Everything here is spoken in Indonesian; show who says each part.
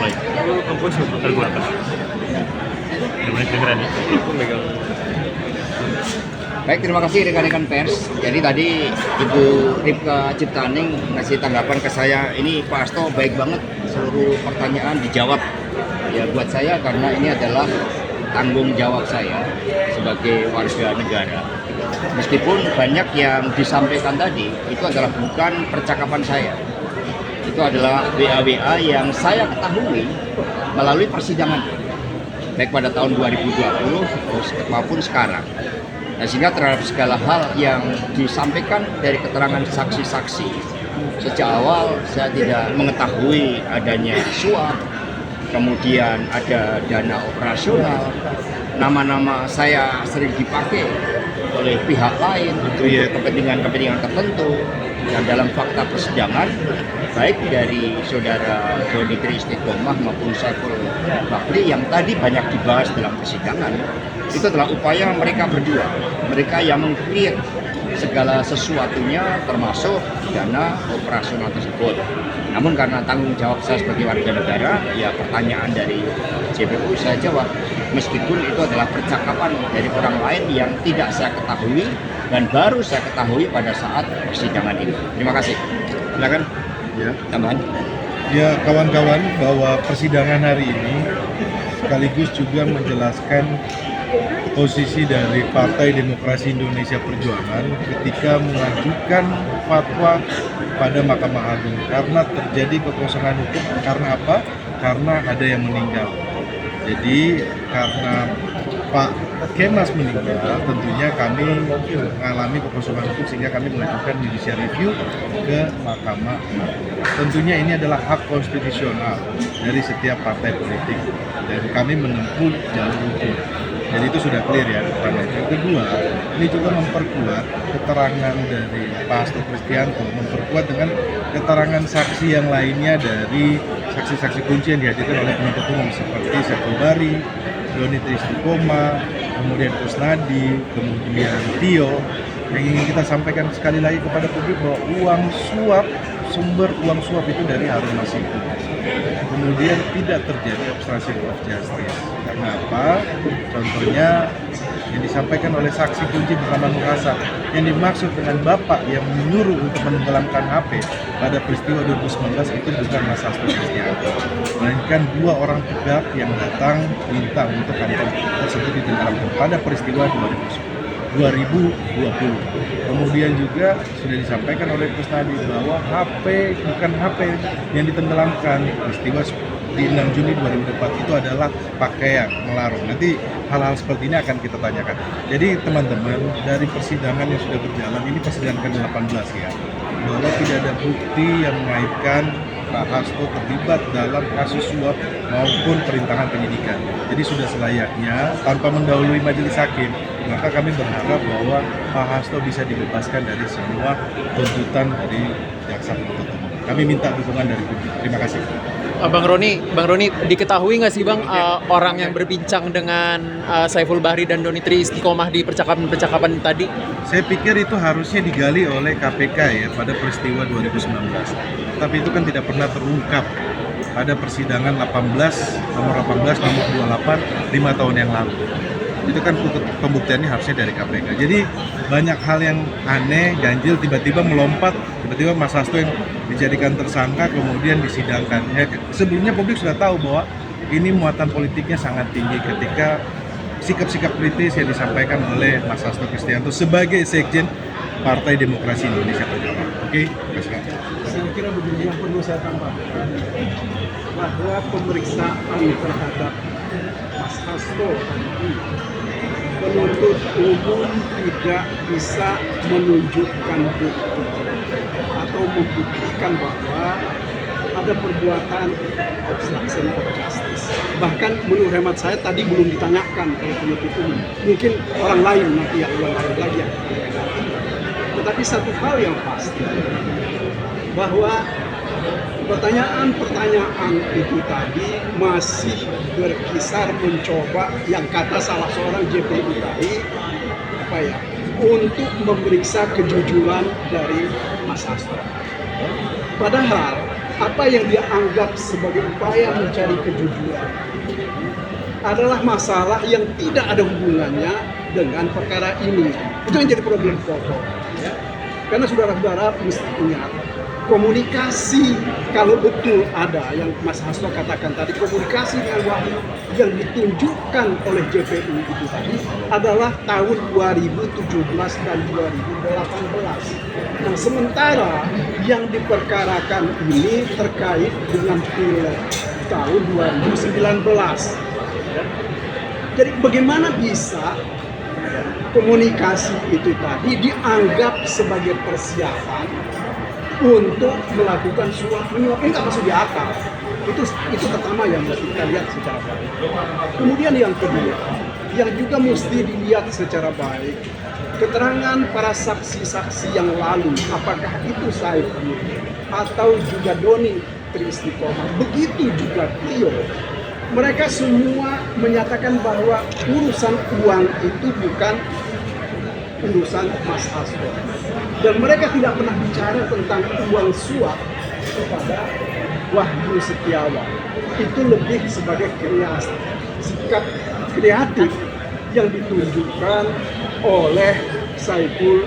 Speaker 1: baik. Tergulatan. Gimana kedengeran ya?
Speaker 2: Baik, terima kasih rekan-rekan pers. Jadi tadi Ibu Ripka Ciptaning ngasih tanggapan ke saya, ini Pak Hasto baik banget, seluruh pertanyaan dijawab. Ya buat saya karena ini adalah tanggung jawab saya sebagai warga negara. Meskipun banyak yang disampaikan tadi, itu adalah bukan percakapan saya. Itu adalah WA-WA yang saya ketahui melalui persidangan. Baik pada tahun 2020 maupun sekarang. Nah, sehingga terhadap segala hal yang disampaikan dari keterangan saksi-saksi, sejak awal saya tidak mengetahui adanya suap, kemudian ada dana operasional, nama-nama saya sering dipakai oleh pihak lain untuk kepentingan-kepentingan tertentu. Dan dalam fakta persidangan, baik dari saudara Doni Tri Istiqomah maupun Saiful Bahri yang tadi banyak dibahas dalam persidangan, itu adalah upaya mereka berdua, mereka yang meng-create segala sesuatunya termasuk dana operasional tersebut. Namun karena tanggung jawab saya sebagai warga negara, ya pertanyaan dari JPU saya jawab, meskipun itu adalah percakapan dari orang lain yang tidak saya ketahui dan baru saya ketahui pada saat persidangan ini. Terima kasih. Silakan.
Speaker 3: Ya.
Speaker 2: Tambahan.
Speaker 3: Ya, kawan-kawan, bahwa persidangan hari ini sekaligus juga menjelaskan posisi dari Partai Demokrasi Indonesia Perjuangan ketika mengajukan fatwa pada Mahkamah Agung karena terjadi kekosongan hukum. Karena apa? Karena ada yang meninggal. Jadi karena Pak Kemas meninggal, tentunya kami mengalami kekosongan hukum sehingga kami mengajukan judicial review ke Mahkamah Agung. Tentunya ini adalah hak konstitusional dari setiap partai politik dan kami menempuh jalur hukum. Jadi itu sudah clear ya. Yang kedua, ini juga memperkuat keterangan dari Pak Hasto Kristianto, memperkuat dengan keterangan saksi yang lainnya dari saksi-saksi kunci yang dihadirkan oleh penuntut umum seperti Saiful Bahri, Doni Tri Istiqomah, kemudian Kusnadi, kemudian Tio. Yang ingin kita sampaikan sekali lagi kepada publik bahwa sumber uang suap itu dari Harun Masiku. Kemudian tidak terjadi obstruction of justice. Karena apa? Contohnya yang disampaikan oleh saksi kunci bernama Nur Hasan, yang dimaksud dengan bapak yang menyuruh untuk menenggelamkan HP pada peristiwa 2019 itu bukan Mas Hasto Kristianto, melainkan dua orang pegawai yang datang minta untuk kantor tersebut ditenggelamkan pada peristiwa 2020. Kemudian juga sudah disampaikan oleh Kusnadi bahwa bukan HP yang ditenggelamkan, peristiwa di 6 Juni 2004 itu adalah pakaian melarung. Nanti hal-hal seperti ini akan kita tanyakan. Jadi teman-teman, dari persidangan yang sudah berjalan, ini persidangan ke-18 ya, bahwa tidak ada bukti yang mengaitkan Pak Hasto terlibat dalam kasus suap maupun perintangan penyidikan. Jadi sudah selayaknya, tanpa mendahului majelis hakim, maka kami berharap bahwa Pak Hasto bisa dibebaskan dari semua tuntutan dari jaksa penuntut umum. Kami minta dukungan dari publik. Terima kasih.
Speaker 4: Bang Roni, diketahui nggak sih Bang orang yang berbincang dengan Saiful Bahri dan Doni Tri Istiqomah di percakapan tadi?
Speaker 3: Saya pikir itu harusnya digali oleh KPK ya pada peristiwa 2019. Tapi itu kan tidak pernah terungkap pada persidangan nomor 18, nomor 28, 5 tahun yang lalu. Itu kan pembuktiannya harusnya dari KPK. Jadi banyak hal yang aneh, ganjil, tiba-tiba melompat, tiba-tiba Mas Hasto yang dijadikan tersangka kemudian disidangkan. Ya, sebelumnya publik sudah tahu bahwa ini muatan politiknya sangat tinggi ketika sikap-sikap kritis yang disampaikan oleh Mas Hasto Kristianto sebagai sekjen Partai Demokrasi Indonesia Perjuangan. Oke, terima kasih.
Speaker 5: Saya kira begini yang perlu saya tambahkan, bahwa pemeriksaan terhadap Mas Hasto tadi, penuntut umum tidak bisa menunjukkan bukti atau membuktikan bahwa ada perbuatan obstruction of justice. Bahkan menurut hemat saya tadi belum ditanyakan oleh penuntut umum. Mungkin orang lain nanti yang lain lagi yang tetapi satu hal yang pasti, bahwa pertanyaan-pertanyaan itu tadi masih berkisar mencoba, yang kata salah seorang JPU tadi, untuk memeriksa kejujuran dari Mas Hasto. Padahal apa yang dia anggap sebagai upaya mencari kejujuran adalah masalah yang tidak ada hubungannya dengan perkara ini. Itu yang jadi problem pokok. Ya. Karena saudara-saudara mesti ingat, komunikasi kalau betul ada yang Mas Hasto katakan tadi, komunikasi dengan Wahyu yang ditunjukkan oleh JPU itu tadi adalah tahun 2017 dan 2018. Nah, sementara yang diperkarakan ini terkait dengan pileg tahun 2019. Jadi bagaimana bisa komunikasi itu tadi dianggap sebagai persiapan untuk melakukan suap menyuap? Ini nggak masuk di akal. Itu pertama yang mesti kita lihat secara baik. Kemudian yang kedua, yang juga mesti dilihat secara baik, keterangan para saksi-saksi yang lalu, apakah itu Saiful atau juga Doni Triistiqomah, begitu juga Tio. Mereka semua menyatakan bahwa urusan uang itu bukan urusan Mas Hasto. Dan mereka tidak pernah bicara tentang uang suap kepada Wahyu Setiawan. Itu lebih sebagai sikap kreatif yang ditunjukkan oleh Saiful